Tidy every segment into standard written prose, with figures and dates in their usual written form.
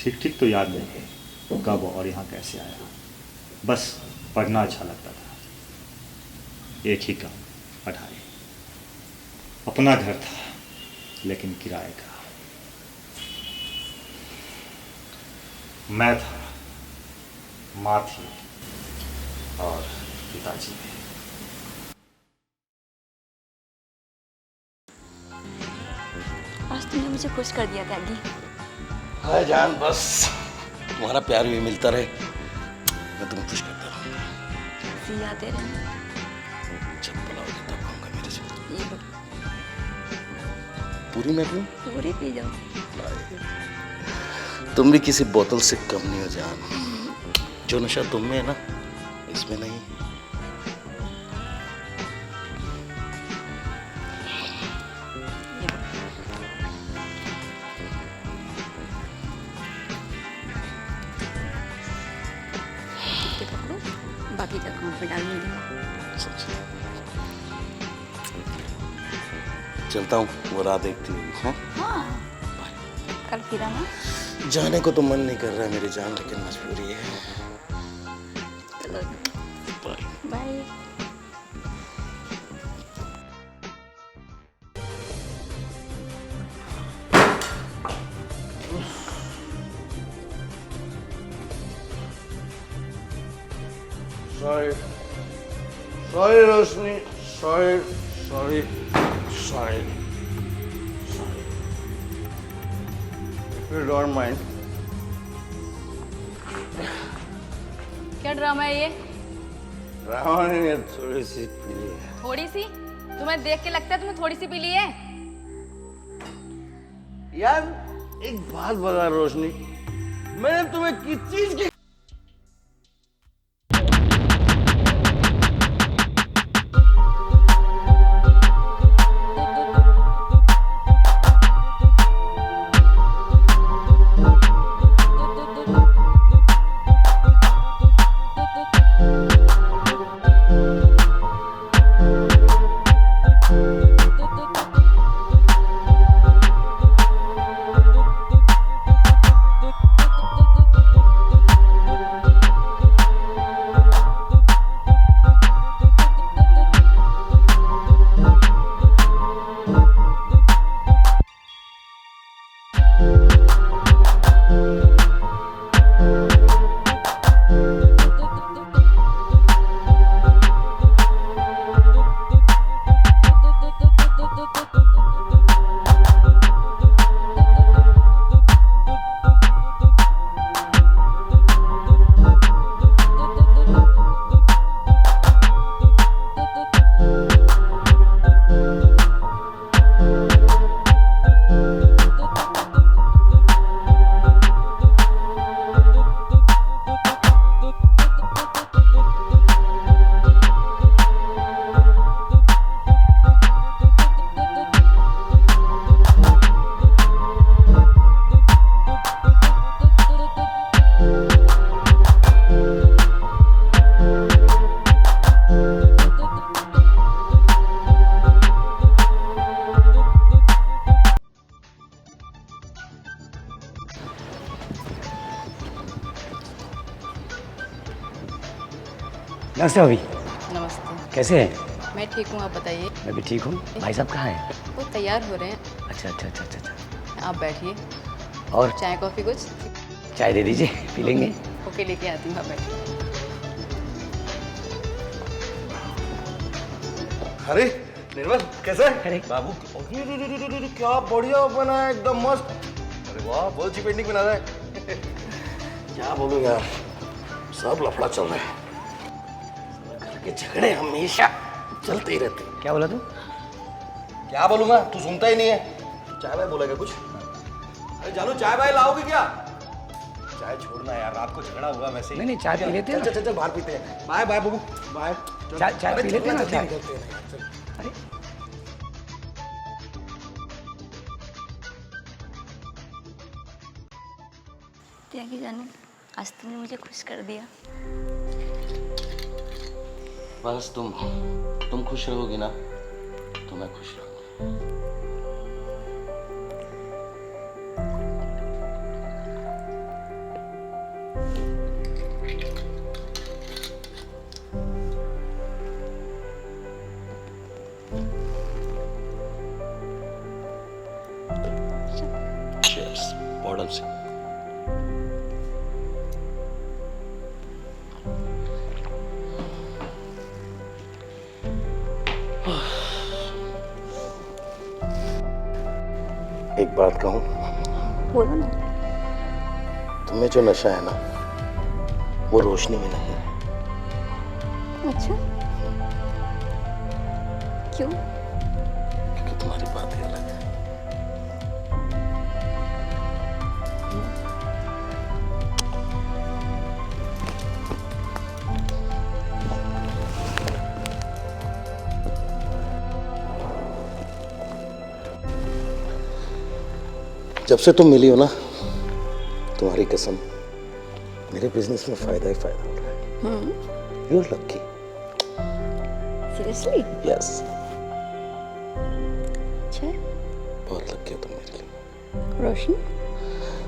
ठीक ठीक तो याद नहीं कब और यहाँ कैसे आया, बस पढ़ना अच्छा लगता था। एक ही काम, पढ़ाई। अपना घर था लेकिन किराए का। मैं था, माँ थी और पिताजी भी। आज तुमने मुझे खुश कर दिया त्यागी। हाय जान, बस तुम्हारा प्यार भी मिलता रहे, मैं तुम्हें खुश करता रहूंगा। सी आते रहे। जब बुलाओगे तब आऊंगा मेरे से। ये लो, पूरी मैं पीऊं? पूरी पी जाओ। तुम भी किसी बोतल से कम नहीं हो जान। जो नशा तुम में है ना, इसमें नहीं। बाकी का अकाउंट में डाल दूंगी। चलता हूँ, वो राह देखती हुई। हाँ हाँ, कल फिर आना। जाने को तो मन नहीं कर रहा है मेरी जान, लेकिन मजबूरी है। चलो bye bye. Sorry. Sorry, Roshni. Sorry. Sorry. Sorry. Sorry. If you don't mind. क्या ड्रामा है ये? ड्रामा नहीं है, थोड़ी सी पीली है। थोड़ी सी? तुम्हें देख के लगता है तुम्हें थोड़ी सी पी ली है? यार एक बात बता रोशनी, मैंने तुम्हें किस चीज की नमस्ते भाभी। नमस्ते। कैसे हैं? मैं ठीक हूँ, आप बताइए। मैं भी ठीक हूँ। भाई साहब कहाँ हैं? वो तैयार हो रहे हैं। अच्छा अच्छा अच्छा अच्छा अच्छा। आप बैठिए। और चाय कॉफ़ी कुछ? चाय दे दीजिए, पी लेंगे। ओके, लेके आती हूँ, आप बैठिए। अरे निर्मल कैसा है? अरे बाबू क्या बढ़िया बना है, एकदम मस्त। अरे वाह, बहुत अच्छी पेंटिंग बना रहा है। क्या बोलूं यार, सब लफड़ा चल रहा है। घर के झगड़े हमेशा चलते ही रहते हैं। क्या बोला तू? क्या बोलूंगा, तू सुनता ही नहीं है। चाय भाई बोलेगा कुछ? अरे जानू, चाय भाई लाओगे क्या? चाय छोड़ना यार, रात को झगड़ा हुआ वैसे ही। नहीं चाय पी लेते हैं। चल चल चल, बाहर पीते हैं। बाय बाय बाबू, बाय। चाय पी लेते हैं ना। चाय। अरे त्यागी जाने, आज तुमने मुझे खुश कर दिया। बस तुम खुश रहोगी ना तो मैं खुश रहूंगा। से। एक बात कहूं, बोलो ना। तुम्हें जो नशा है ना, वो रोशनी में नहीं है। अच्छा, क्यों? क्योंकि तुम्हारी बात ही अलग है। जब से तुम मिली हो ना, तुम्हारी कसम, मेरे बिजनेस में फायदा ही फायदा हो रहा है। You are lucky. Seriously? Yes, अच्छा, बहुत लकी हो तुम मेरे लिए। रोशनी?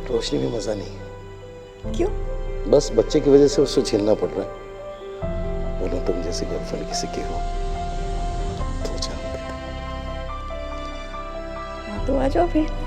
रोशनी में मजा नहीं, क्यों? बस बच्चे की वजह से उससे झेलना पड़ रहा है। बोलो तुम जैसी गर्लफ्रेंड किसी की हो तो जानते। हाँ, तो आ जाओ फिर।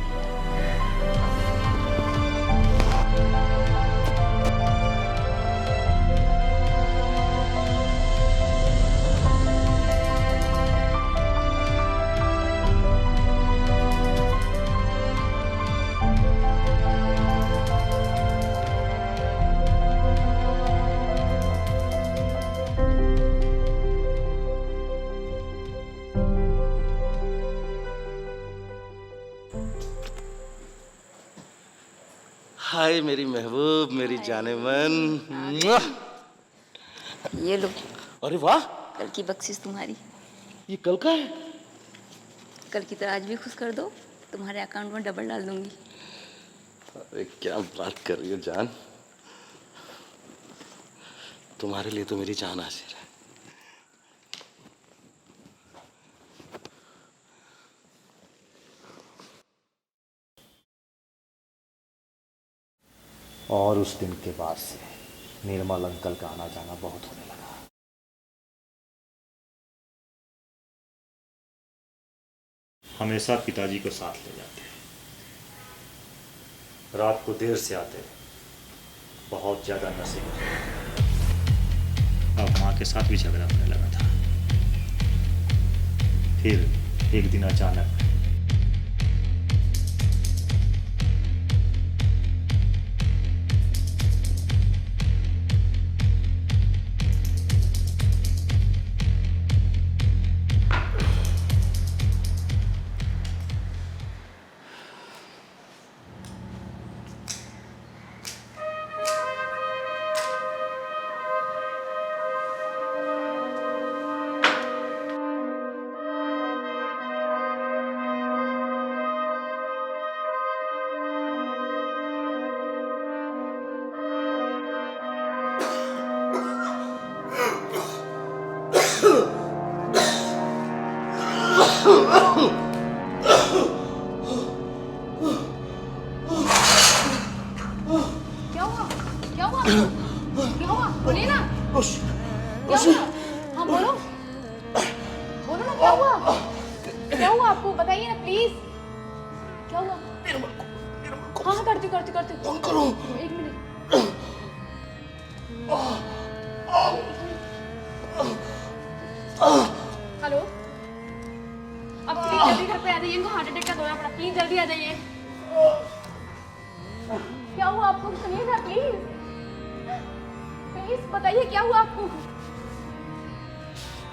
हाय मेरी महबूब, मेरी जाने मन। मुआ! ये लो, अरे वाह, कल की बख्शिश तुम्हारी। ये कल का है? कल की तरह आज भी खुश कर दो, तुम्हारे अकाउंट में डबल डाल दूंगी। अरे क्या बात कर रही हो जान, तुम्हारे लिए तो मेरी जान हाजिर है। और उस दिन के बाद से निर्मल अंकल का आना जाना बहुत होने लगा। हमेशा पिताजी को साथ ले जाते, रात को देर से आते, बहुत ज्यादा नशे में। अब माँ के साथ भी झगड़ा होने लगा था। फिर एक दिन अचानक क्या हुआ? क्या हुआ? क्या हुआ? बोलिए ना। क्या हुआ? हाँ बोलो। बोलो ना, क्या हुआ? क्या हुआ आपको? बताइए ना प्लीज। क्या हुआ? हाँ हाँ, करती हूँ। करो। एक मिनट। हेलो, अब प्लीज जल्दी घर पे आ जाइए, इनको हार्ट अटैक का दौरा पड़ा, प्लीज जल्दी आ जाइए। क्या हुआ आपको? सुनिए ना प्लीज, प्लीज बताइए क्या हुआ आपको?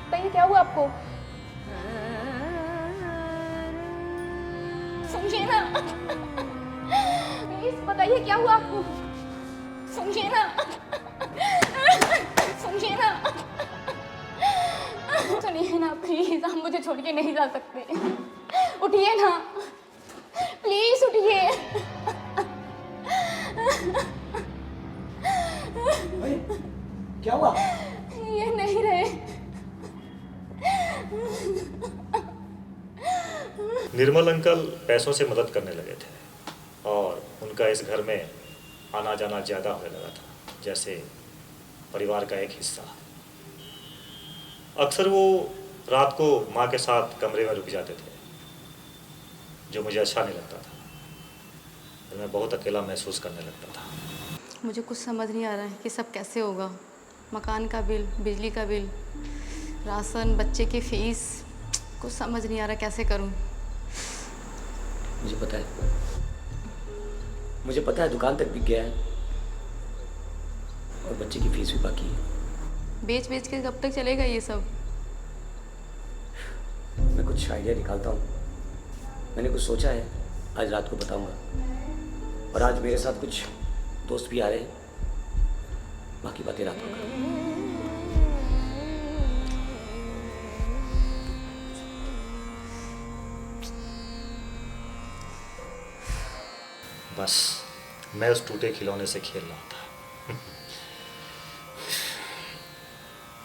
बताइए क्या हुआ आपको? समझिए ना, प्लीज बताइए क्या हुआ आपको? समझिए ना, समझिए ना, सुनिए ना प्लीज, आप मुझे छोड़ के नहीं जा सकते। उठिए ना प्लीज, उठिए। क्या हुआ? ये नहीं रहे। निर्मल अंकल पैसों से मदद करने लगे थे और उनका इस घर में आना जाना ज़्यादा होने लगा था, जैसे परिवार का एक हिस्सा। अक्सर वो रात को माँ के साथ कमरे में रुक जाते थे, जो मुझे अच्छा नहीं लगता था। और मैं बहुत अकेला महसूस करने लगता था। मुझे कुछ समझ नहीं आ रहा है कि सब कैसे होगा। मकान का बिल, बिजली का बिल, राशन, बच्चे की फीस, कुछ समझ नहीं आ रहा कैसे करूं। मुझे पता है दुकान तक बिक गया है और बच्चे की फीस भी बाकी है। बेच बेच के कब तक चलेगा ये सब? मैं कुछ आइडिया निकालता हूँ। मैंने कुछ सोचा है, आज रात को बताऊंगा। और आज मेरे साथ कुछ दोस्त भी आ रहे हैं, बाकी बातें रात को करूँगा। बस मैं उस टूटे खिलौने से खेल रहा था।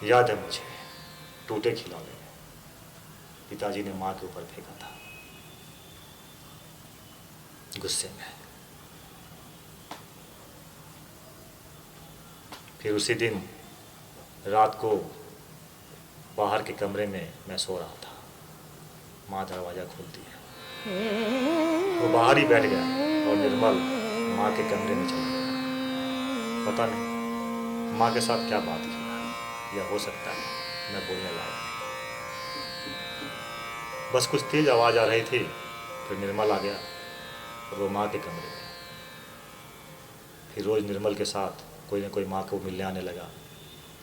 याद है मुझे, टूटे खिलौने पिताजी ने माँ के ऊपर फेंका था गुस्से में। फिर उसी दिन रात को बाहर के कमरे में मैं सो रहा था, माँ दरवाज़ा खोल दिया। वो बाहर ही बैठ गया और निर्मल माँ के कमरे में चला गया। पता नहीं माँ के साथ क्या बात की, या हो सकता है मैं बोलने लायक नहीं। बस कुछ तेज आवाज़ आ रही थी, फिर निर्मल आ गया और वो माँ के कमरे में। फिर रोज़ निर्मल के साथ कोई ना कोई माँ को मिलने आने लगा।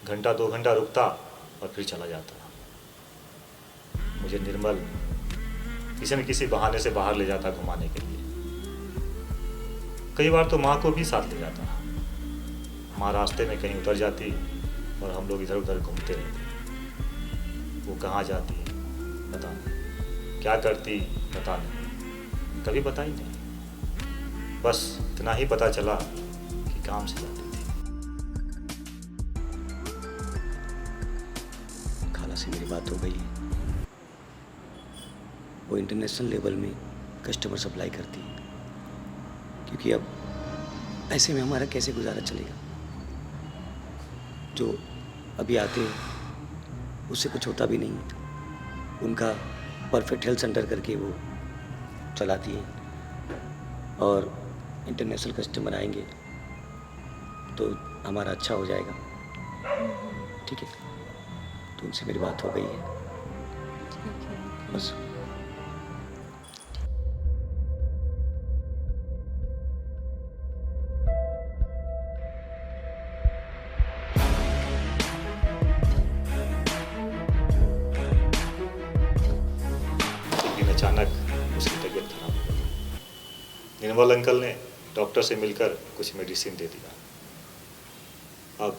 घंटा 2 घंटा रुकता और फिर चला जाता। मुझे निर्मल किसी न किसी बहाने से बाहर ले जाता घुमाने के लिए। कई बार तो माँ को भी साथ ले जाता। माँ रास्ते में कहीं उतर जाती और हम लोग इधर उधर घूमते रहते। वो कहाँ जाती पता नहीं, क्या करती पता नहीं, कभी पता ही नहीं। बस इतना ही पता चला कि काम से जाती थी। खाला से मेरी बात हो गई है। वो इंटरनेशनल लेवल में कस्टमर सप्लाई करती है, क्योंकि अब ऐसे में हमारा कैसे गुजारा चलेगा। जो अभी आते हैं उससे कुछ होता भी नहीं है। उनका परफेक्ट हेल्थ सेंटर करके वो चलाती हैं और इंटरनेशनल कस्टमर आएंगे तो हमारा अच्छा हो जाएगा। ठीक है, तो उनसे मेरी बात हो गई है। बस अचानक उसकी तबीयत खराब हो गई। निर्मल अंकल ने डॉक्टर से मिलकर कुछ मेडिसिन दे दिया। अब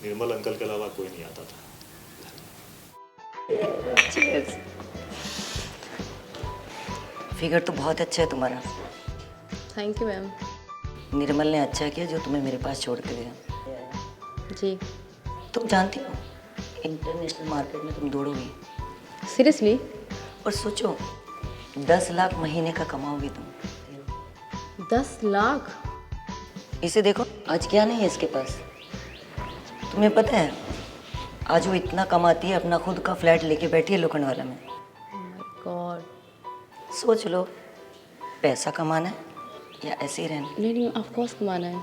निर्मल अंकल के अलावा कोई नहीं आता था। फिगर तो बहुत अच्छा है तुम्हारा। Thank you ma'am. निर्मल ने अच्छा किया जो तुम्हें मेरे पास छोड़ के गया। जी। तुम जानती हो इंटरनेशनल मार्केट में तुम दौड़ोगी। सीरियसली? और सोचो 10 लाख महीने का कमाओगी तुम। 10 लाख? इसे देखो, आज क्या नहीं है इसके पास। तुम्हें पता है आज वो इतना कमाती है, अपना खुद का फ्लैट लेके बैठी है लोखंडवाला में। My God. सोच लो, पैसा कमाना है या ऐसे ही रहना। नहीं, ऑफ कोर्स कमाना है।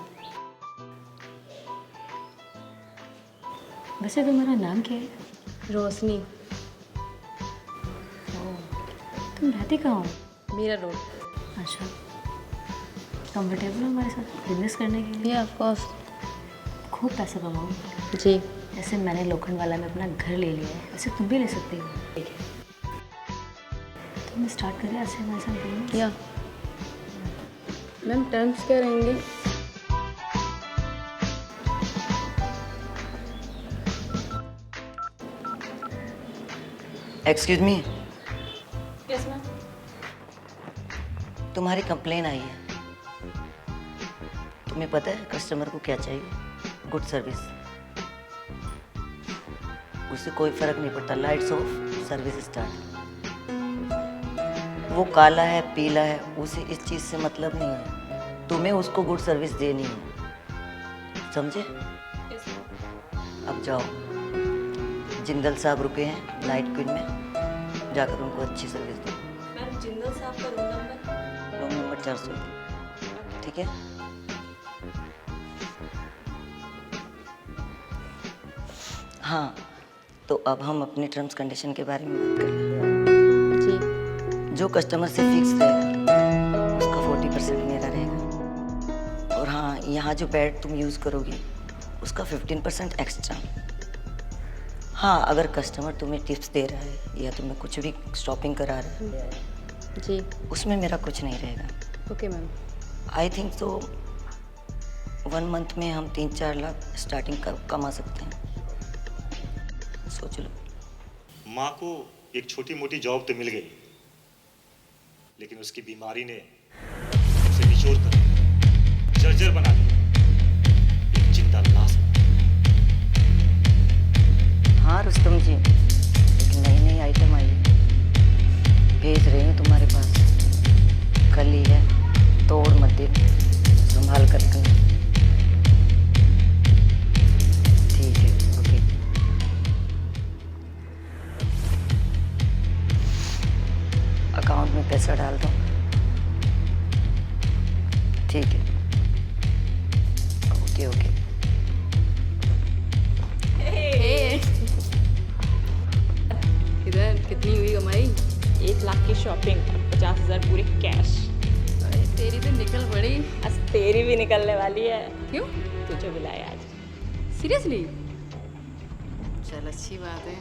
वैसे तुम्हारा नाम क्या है? रोशनी। तुम रहती कहाँ हो? मीरा रोड। अच्छा, कंफर्टेबल हो हमारे साथ बिजनेस करने के लिए? ये ऑफ कोर्स। खूब पैसा कमाओ। जी। जैसे मैंने लोखंडवाला में अपना घर ले लिया है, वैसे तुम भी ले सकती हो। ठीक है। तुम स्टार्ट करिए आज से हमारे साथ बिजनेस। या मैम, टर्म्स क्या रहेंगे? Excuse me, yes ma'am. तुम्हारी कंप्लेन आई है। तुम्हें पता है कस्टमर को क्या चाहिए? Good service. उससे कोई फर्क नहीं पड़ता, लाइट्स ऑफ सर्विस स्टार्ट। वो काला है पीला है, उसे इस चीज़ से मतलब नहीं है। तुम्हें उसको गुड सर्विस देनी है, समझे? अब जाओ, जिंदल साहब रुके हैं नाइट क्वीन में, जाकर उनको अच्छी सर्विस दो। मैम, जिंदल साहब का रूम नंबर? Room number 400। ठीक है? हाँ, तो अब हम अपने टर्म्स कंडीशन के बारे में बात कर लें। जी। जो कस्टमर से फिक्स रहेगा उसका 40% मेरा रहेगा। और हाँ, यहाँ जो बेड तुम यूज़ करोगी उसका 15% एक्स्ट्रा। हाँ, अगर कस्टमर तुम्हें टिप्स दे रहा है या तुम्हें कुछ भी शॉपिंग करा रहा है जी। उसमें मेरा कुछ नहीं रहेगा। Okay ma'am. आई थिंक तो 1 मंथ में हम 3-4 लाख स्टार्टिंग कमा सकते हैं। सोच लो। माँ को एक छोटी मोटी जॉब तो मिल गई, लेकिन उसकी बीमारी ने उसे निचोड़ कर जर्जर बना दिया, एक जिंदा लाश बना दिया। हाँ रुस्तम जी, एक नई आइटम आई है, भेज रही हूँ तुम्हारे पास। कल ही है, तोड़ मत दे, संभाल कर रखना। ठीक है, ओके। अकाउंट में पैसा डाल दो। ठीक है, ओके ओके। इधर कितनी हुई कमाई? 1 लाख की शॉपिंग और 50,000 पूरे कैश। अरे तेरी तो निकल पड़ी। आज तेरी भी निकलने वाली है। क्यों? तुझे बुलाया आज। सीरियसली? चल अच्छी बात है।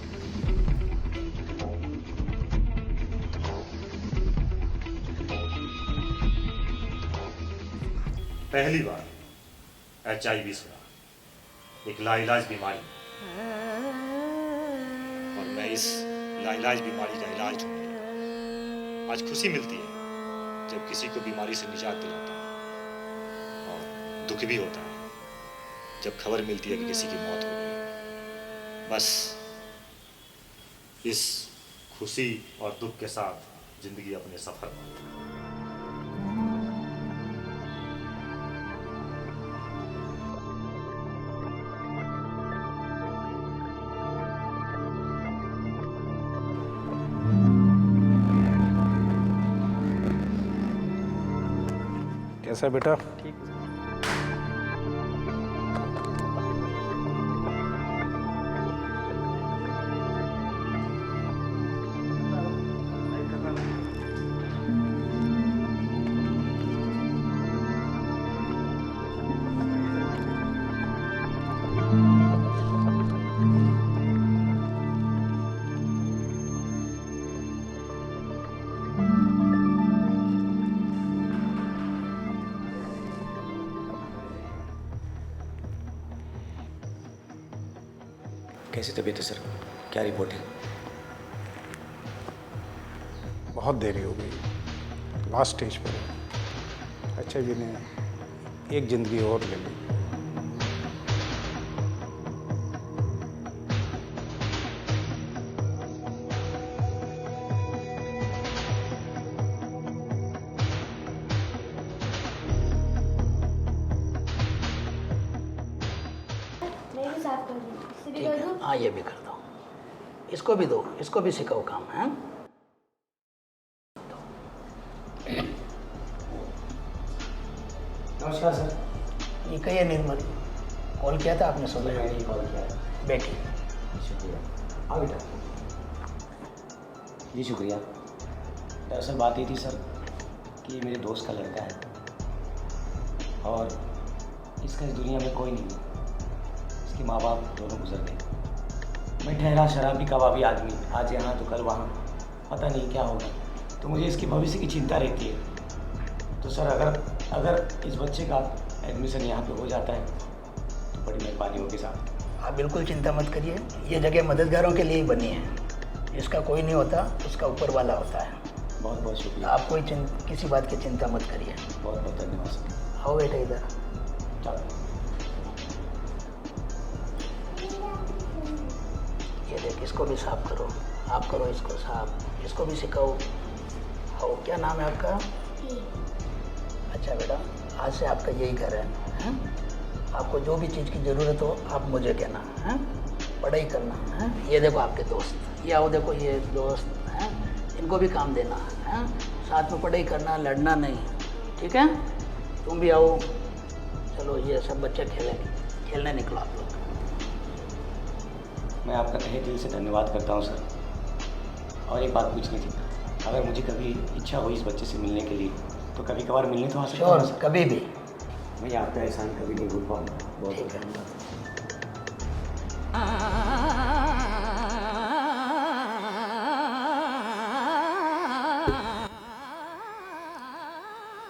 पहली बार HIV सुना, एक लाइलाज बीमारी, और मैं इस लाइलाज बीमारी का इलाज ढूंढ लिया। आज खुशी मिलती है जब किसी को बीमारी से निजात दिलाता हूँ, और दुख भी होता है जब खबर मिलती है कि किसी की मौत हो गई। बस इस खुशी और दुख के साथ जिंदगी अपने सफर पर। कैसा है बेटा? कैसी तबीयत है सर? क्या रिपोर्ट है? बहुत देरी हो गई, लास्ट स्टेज पर है। HIV ने एक जिंदगी और ले ली। ठीक है, हाँ ये भी कर दो, इसको भी दो, इसको भी सिखाओ काम है। नमस्कार सर। ये कहिए निर्मल, कॉल किया था आपने सुबह? मैंने ही कॉल किया है। बैठी। शुक्रिया। हाँ बेटा। जी शुक्रिया। दरअसल बात ये थी सर कि मेरे दोस्त का लड़का है और इसका इस दुनिया में कोई नहीं है। इसके माँ बाप दोनों गुजर गए। मैं ठहरा शराबी कबाबी आदमी, आज यहाँ तो कल वहाँ, पता नहीं क्या होगा। तो मुझे इसके भविष्य की चिंता रहती है। तो सर अगर इस बच्चे का एडमिशन यहाँ पे हो जाता है तो बड़ी मेहरबानी होगी साहब। आप बिल्कुल चिंता मत करिए, ये जगह मददगारों के लिए ही बनी है। इसका कोई नहीं होता, उसका ऊपर वाला होता है। बहुत बहुत शुक्रिया। आप कोई किसी बात की चिंता मत करिए। बहुत बहुत धन्यवाद सर। आओ बेटा इधर। चलो। ये देख, इसको भी साफ करो, आप करो इसको साफ, इसको भी सिखाओ। आओ, क्या नाम है आपका? अच्छा बेटा, आज से आपका यही घर है? आपको जो भी चीज़ की ज़रूरत हो आप मुझे कहना है। पढ़ाई करना है। ये देखो आपके दोस्त, ये आओ देखो, ये दोस्त हैं, इनको भी काम देना है। साथ में पढ़ाई करना, लड़ना नहीं, ठीक है? तुम भी आओ। चलो ये सब बच्चे खेलने निकलो आप लोग। मैं आपका तहे दिल से धन्यवाद करता हूँ सर। और एक बात पूछनी थी, अगर मुझे कभी इच्छा हुई इस बच्चे से मिलने के लिए तो कभी कभार मिलने तो आ सकता हूँ श्योर, कभी भी। मैं आपका एहसान कभी नहीं भूल पाऊंगा। बहुत ठीक है। धन्यवाद।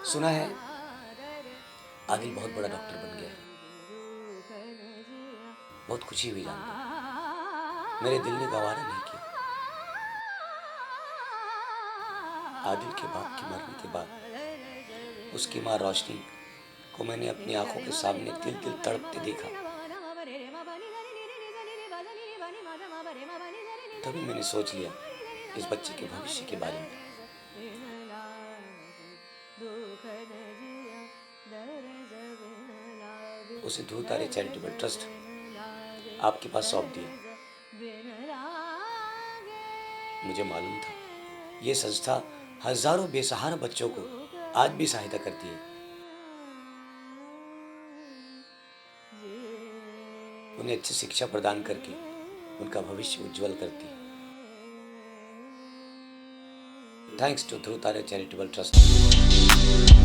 सुना है आदिल बहुत बड़ा डॉक्टर बन गया है। बहुत खुशी हुई जानकर। मेरे दिल ने गवारा नहीं किया। आदिल के बाप के मरने के बाद उसकी माँ रोशनी को मैंने अपनी आंखों के सामने दिल दिल तड़पते देखा। तभी मैंने सोच लिया इस बच्चे के भविष्य के बारे में। उसे ध्रुव तारे चैरिटेबल ट्रस्ट आपके पास सौंप दिया। मुझे मालूम था ये संस्था हजारों बेसहारा बच्चों को आज भी सहायता करती है, उन्हें अच्छी शिक्षा प्रदान करके उनका भविष्य उज्जवल करती है। थैंक्स टू ध्रुव तारे चैरिटेबल ट्रस्ट।